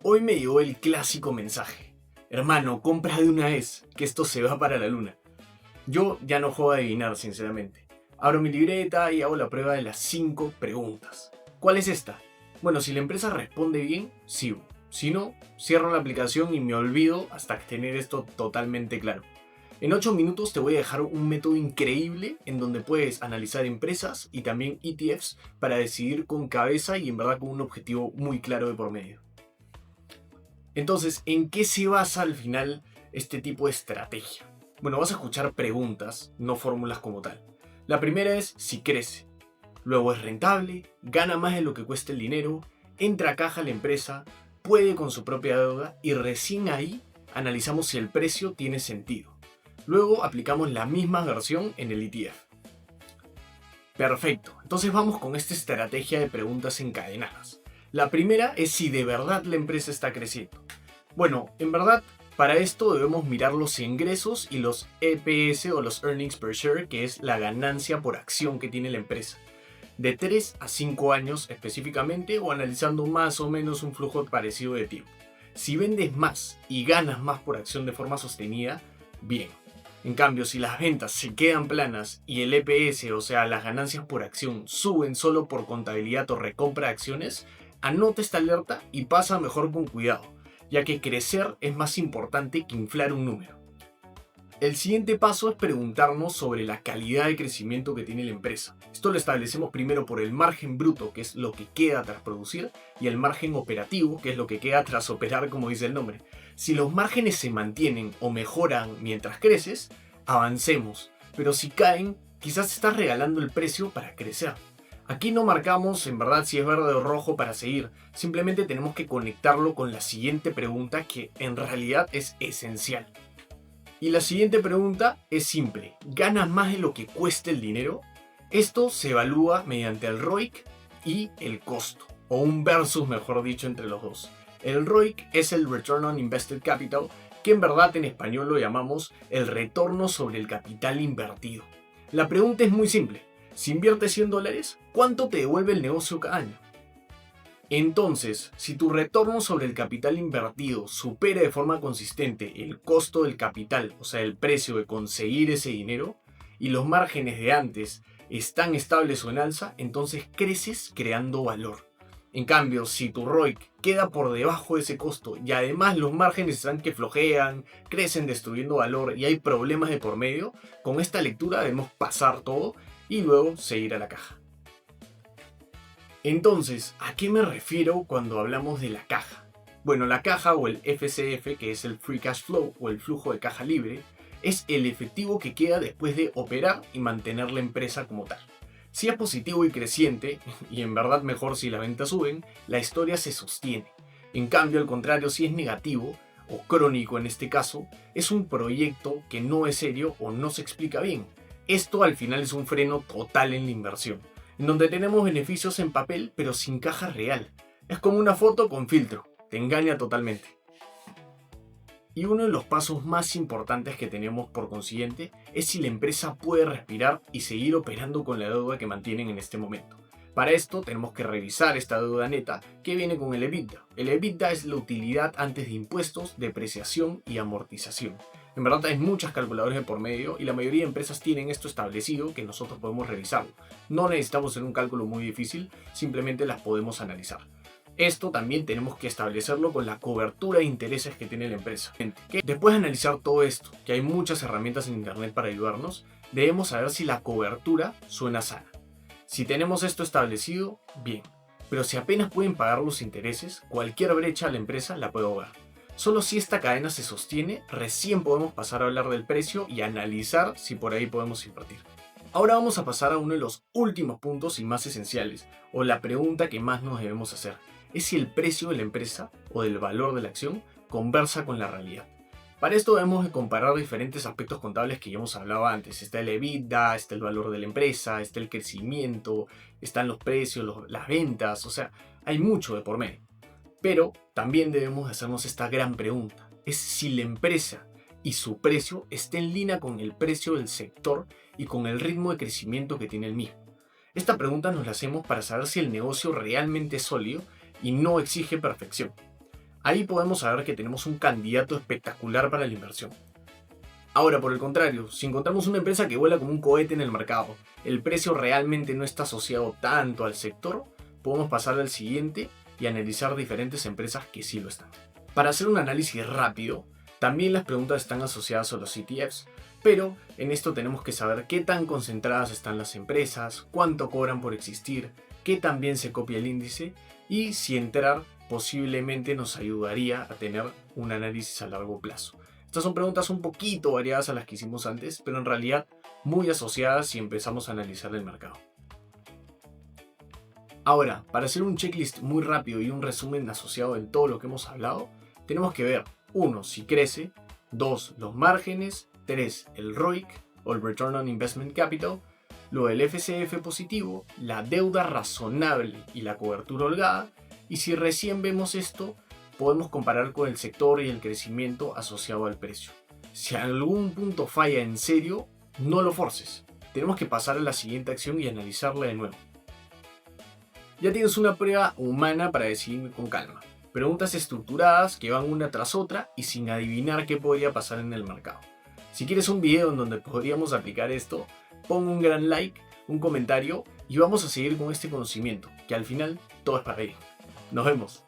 Hoy me llegó el clásico mensaje. Hermano, compra de una vez, que esto se va para la luna. Yo ya no juego a adivinar, sinceramente. Abro mi libreta y hago la prueba de las 5 preguntas. ¿Cuál es esta? Bueno, si la empresa responde bien, sigo. Si no, cierro la aplicación y me olvido hasta tener esto totalmente claro. En 8 minutos te voy a dejar un método increíble en donde puedes analizar empresas y también ETFs para decidir con cabeza y en verdad con un objetivo muy claro de por medio. Entonces, ¿en qué se basa al final este tipo de estrategia? Bueno, vas a escuchar preguntas, no fórmulas como tal. La primera es si crece, luego es rentable, gana más de lo que cuesta el dinero, entra a caja la empresa, puede con su propia deuda y recién ahí analizamos si el precio tiene sentido. Luego aplicamos la misma versión en el ETF. Perfecto, entonces vamos con esta estrategia de preguntas encadenadas. La primera es si de verdad la empresa está creciendo. Bueno, en verdad, para esto debemos mirar los ingresos y los EPS o los Earnings Per Share, que es la ganancia por acción que tiene la empresa. De 3 a 5 años específicamente o analizando más o menos un flujo parecido de tiempo. Si vendes más y ganas más por acción de forma sostenida, bien. En cambio, si las ventas se quedan planas y el EPS, o sea, las ganancias por acción, suben solo por contabilidad o recompra de acciones, anota esta alerta y pasa mejor con cuidado, ya que crecer es más importante que inflar un número. El siguiente paso es preguntarnos sobre la calidad de crecimiento que tiene la empresa. Esto lo establecemos primero por el margen bruto, que es lo que queda tras producir, y el margen operativo, que es lo que queda tras operar, como dice el nombre. Si los márgenes se mantienen o mejoran mientras creces, avancemos, pero si caen, quizás estás regalando el precio para crecer. Aquí no marcamos en verdad si es verde o rojo para seguir, simplemente tenemos que conectarlo con la siguiente pregunta que en realidad es esencial. Y la siguiente pregunta es simple, ¿ganas más de lo que cuesta el dinero? Esto se evalúa mediante el ROIC y el costo, o un versus mejor dicho entre los dos. El ROIC es el Return on Invested Capital, que en verdad en español lo llamamos el retorno sobre el capital invertido. La pregunta es muy simple, si inviertes $100, ¿cuánto te devuelve el negocio cada año? Entonces, si tu retorno sobre el capital invertido supera de forma consistente el costo del capital, o sea, el precio de conseguir ese dinero, y los márgenes de antes están estables o en alza, entonces creces creando valor. En cambio, si tu ROIC queda por debajo de ese costo y además los márgenes están que flojean, crecen destruyendo valor y hay problemas de por medio, con esta lectura debemos pasar todo y luego seguir a la caja. Entonces, ¿a qué me refiero cuando hablamos de la caja? Bueno, la caja o el FCF, que es el Free Cash Flow o el flujo de caja libre, es el efectivo que queda después de operar y mantener la empresa como tal. Si es positivo y creciente, y en verdad mejor si las ventas suben, la historia se sostiene. En cambio, al contrario, si es negativo, o crónico en este caso, es un proyecto que no es serio o no se explica bien. Esto al final es un freno total en la inversión, en donde tenemos beneficios en papel pero sin caja real. Es como una foto con filtro, te engaña totalmente. Y uno de los pasos más importantes que tenemos por consiguiente es si la empresa puede respirar y seguir operando con la deuda que mantienen en este momento. Para esto tenemos que revisar esta deuda neta que viene con el EBITDA. El EBITDA es la utilidad antes de impuestos, depreciación y amortización. En verdad hay muchas calculadoras de por medio y la mayoría de empresas tienen esto establecido que nosotros podemos revisarlo. No necesitamos hacer un cálculo muy difícil, simplemente las podemos analizar. Esto también tenemos que establecerlo con la cobertura de intereses que tiene la empresa. Después de analizar todo esto, que hay muchas herramientas en internet para ayudarnos, debemos saber si la cobertura suena sana. Si tenemos esto establecido, bien. Pero si apenas pueden pagar los intereses, cualquier brecha a la empresa la puede ahogar. Solo si esta cadena se sostiene, recién podemos pasar a hablar del precio y analizar si por ahí podemos invertir. Ahora vamos a pasar a uno de los últimos puntos y más esenciales, o la pregunta que más nos debemos hacer. Es si el precio de la empresa o del valor de la acción conversa con la realidad. Para esto debemos de comparar diferentes aspectos contables que ya hemos hablado antes. Está el EBITDA, está el valor de la empresa, está el crecimiento, están los precios, las ventas, o sea, hay mucho de por medio. Pero también debemos hacernos esta gran pregunta. Es si la empresa y su precio está en línea con el precio del sector y con el ritmo de crecimiento que tiene el mismo. Esta pregunta nos la hacemos para saber si el negocio realmente es sólido y no exige perfección. Ahí podemos saber que tenemos un candidato espectacular para la inversión. Ahora, por el contrario, si encontramos una empresa que vuela como un cohete en el mercado, el precio realmente no está asociado tanto al sector, podemos pasar al siguiente y analizar diferentes empresas que sí lo están. Para hacer un análisis rápido, también las preguntas están asociadas a los ETFs, pero en esto tenemos que saber qué tan concentradas están las empresas, cuánto cobran por existir, qué tan bien se copia el índice y si entrar posiblemente nos ayudaría a tener un análisis a largo plazo. Estas son preguntas un poquito variadas a las que hicimos antes, pero en realidad muy asociadas si empezamos a analizar el mercado. Ahora, para hacer un checklist muy rápido y un resumen asociado en todo lo que hemos hablado, tenemos que ver 1. Si crece, 2. Los márgenes, 3. El ROIC o el Return on Investment Capital, luego el FCF positivo, la deuda razonable y la cobertura holgada, y si recién vemos esto, podemos comparar con el sector y el crecimiento asociado al precio. Si algún punto falla en serio, no lo forces. Tenemos que pasar a la siguiente acción y analizarla de nuevo. Ya tienes una prueba humana para decidir con calma. Preguntas estructuradas que van una tras otra y sin adivinar qué podría pasar en el mercado. Si quieres un video en donde podríamos aplicar esto, pon un gran like, un comentario y vamos a seguir con este conocimiento, que al final todo es para ello. Nos vemos.